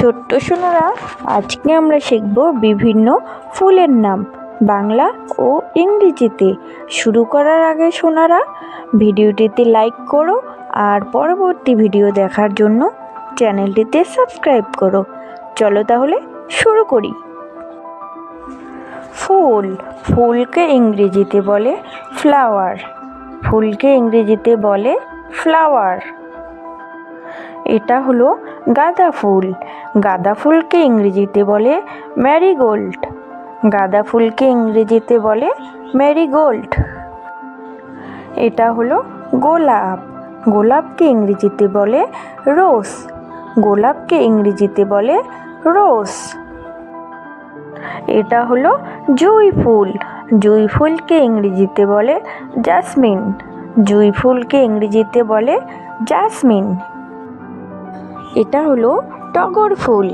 ছোট্ট সোনারা, আজকে আমরা শিখব বিভিন্ন ফুলের নাম বাংলা ও ইংরেজিতে। শুরু করার আগে সোনারা, ভিডিওটিতে লাইক করো আর পরবর্তী ভিডিও দেখার জন্য চ্যানেলটিতে সাবস্ক্রাইব করো। চলো তাহলে শুরু করি। ফুল, ফুলকে ইংরেজিতে বলে ফ্লাওয়ার। ফুলকে ইংরেজিতে বলে ফ্লাওয়ার। এটা হলো গাঁদা ফুল। গাঁদা ফুলকে ইংরেজিতে বলে ম্যারিগোল্ড। গাঁদা ফুলকে ইংরেজিতে বলে ম্যারিগোল্ড। এটা হলো গোলাপ। গোলাপকে ইংরেজিতে বলে রোজ। গোলাপকে ইংরেজিতে বলে রোজ। এটা হলো জুঁই ফুল। জুঁই ফুলকে ইংরেজিতে বলে জাসমিন। জুঁই ফুলকে ইংরেজিতে বলে জাসমিন। এটা হলো টগর ফুল।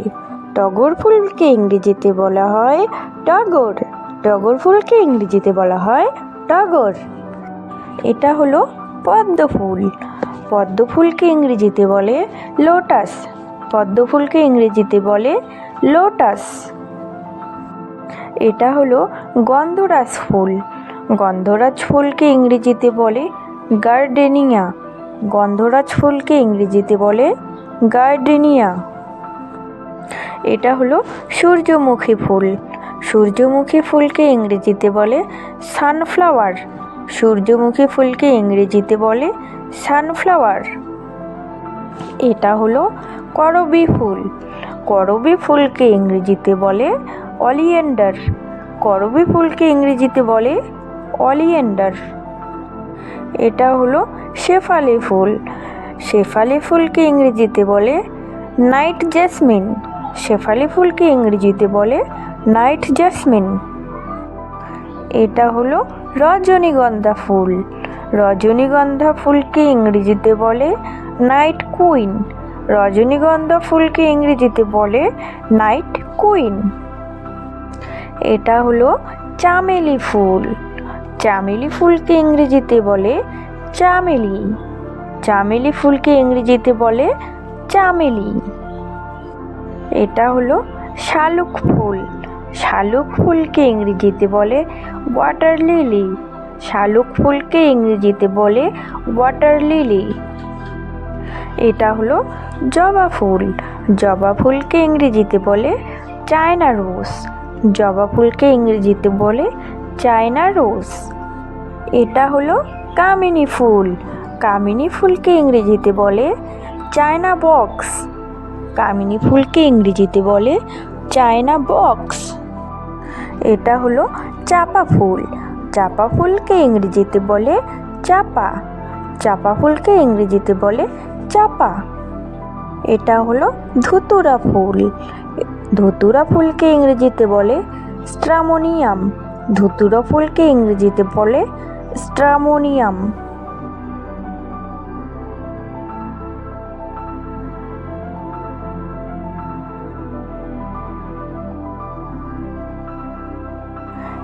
টগর ফুলকে ইংরেজিতে বলা হয় টগর। টগর ফুলকে ইংরেজিতে বলা হয় টগর। এটা হলো পদ্ম ফুল। পদ্ম ফুলকে ইংরেজিতে বলে লোটাস। পদ্ম ফুলকে ইংরেজিতে বলে লোটাস। এটা হলো গন্ধরাজ ফুল। গন্ধরাজ ফুলকে ইংরেজিতে বলে গার্ডেনিয়া। গন্ধরাজ ফুলকে ইংরেজিতে বলে গার্ডেনিয়া। এটা হলো সূর্যমুখী ফুল। সূর্যমুখী ফুলকে ইংরেজিতে বলে সানফ্লাওয়ার। সূর্যমুখী ফুলকে ইংরেজিতে বলে সানফ্লাওয়ার। এটা হলো করবী ফুল। করবী ফুলকে ইংরেজিতে বলে অলিয়েন্ডার। করবী ফুলকে ইংরেজিতে বলে অলিয়েন্ডার। এটা হলো শেফালি ফুল। শেফালি ফুলকে ইংরেজিতে বলে নাইট জেসমিন। শেফালি ফুলকে ইংরেজিতে বলে নাইট জেসমিন। এটা হলো রজনীগন্ধা ফুল। রজনীগন্ধা ফুলকে ইংরেজিতে বলে নাইট কুইন। রজনীগন্ধা ফুলকে ইংরেজিতে বলে নাইট কুইন। এটা হলো চামেলি ফুল। চামেলি ফুলকে ইংরেজিতে বলে চামেলি। চামেলি ফুলকে ইংরেজিতে বলে চামেলি। এটা হলো শালুক ফুল। শালুক ফুলকে ইংরেজিতে বলে ওয়াটার লিলি। শালুক ফুলকে ইংরেজিতে বলে ওয়াটার লিলি। এটা হলো জবা ফুল। জবা ফুলকে ইংরেজিতে বলে চায়না রোজ। জবা ফুলকে ইংরেজিতে বলে চায়না রোজ। এটা হলো কামিনী ফুল। কামিনী ফুলকে ইংরেজিতে বলে চায়না বক্স। কামিনী ফুলকে ইংরেজিতে বলে চায়না বক্স। এটা হলো চাপা ফুল। চাপা ফুলকে ইংরেজিতে বলে চাপা। চাপা ফুলকে ইংরেজিতে বলে চাপা। এটা হলো ধুতুরা ফুল। ধুতুরা ফুলকে ইংরেজিতে বলে স্ট্রামোনিয়াম। ধুতুরা ফুলকে ইংরেজিতে বলে স্ট্রামোনিয়াম।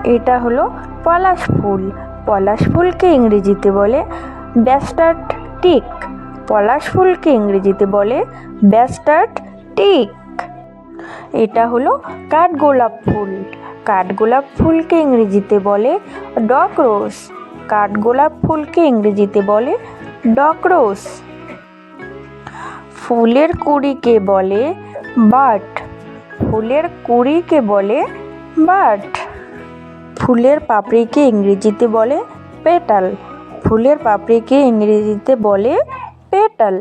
এটা হলো পলাশ ফুল। পলাশ ফুলকে ইংরেজিতে বলে ব্যাস্টার্ড টিক। পলাশ ফুলকে ইংরেজিতে বলে ব্যাস্টার্ড টিক। এটা হলো কাঠগোলাপ ফুল। কাঠগোলাপ ফুলকে ইংরেজিতে বলে ডক রোজ। কাঠগোলাপ ফুলকে ইংরেজিতে বলে ডক রোজ। ফুলের কুঁড়িকে বলে বাড। ফুলের কুঁড়িকে বলে বাড। ফুলের পাপড়িকে ইংরেজিতে বলে পেটাল। ফুলের পাপড়িকে ইংরেজিতে বলে পেটাল।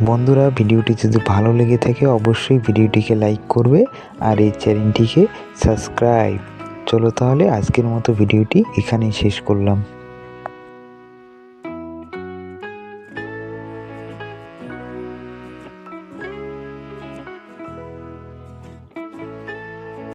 বন্ধুরা, ভিডিওটি যদি ভালো লেগে থাকে অবশ্যই ভিডিওটিকে লাইক করবে আর এই চ্যানেলটিকে সাবস্ক্রাইব। চলো তাহলে আজকের মতো ভিডিওটি এখানেই শেষ করলাম।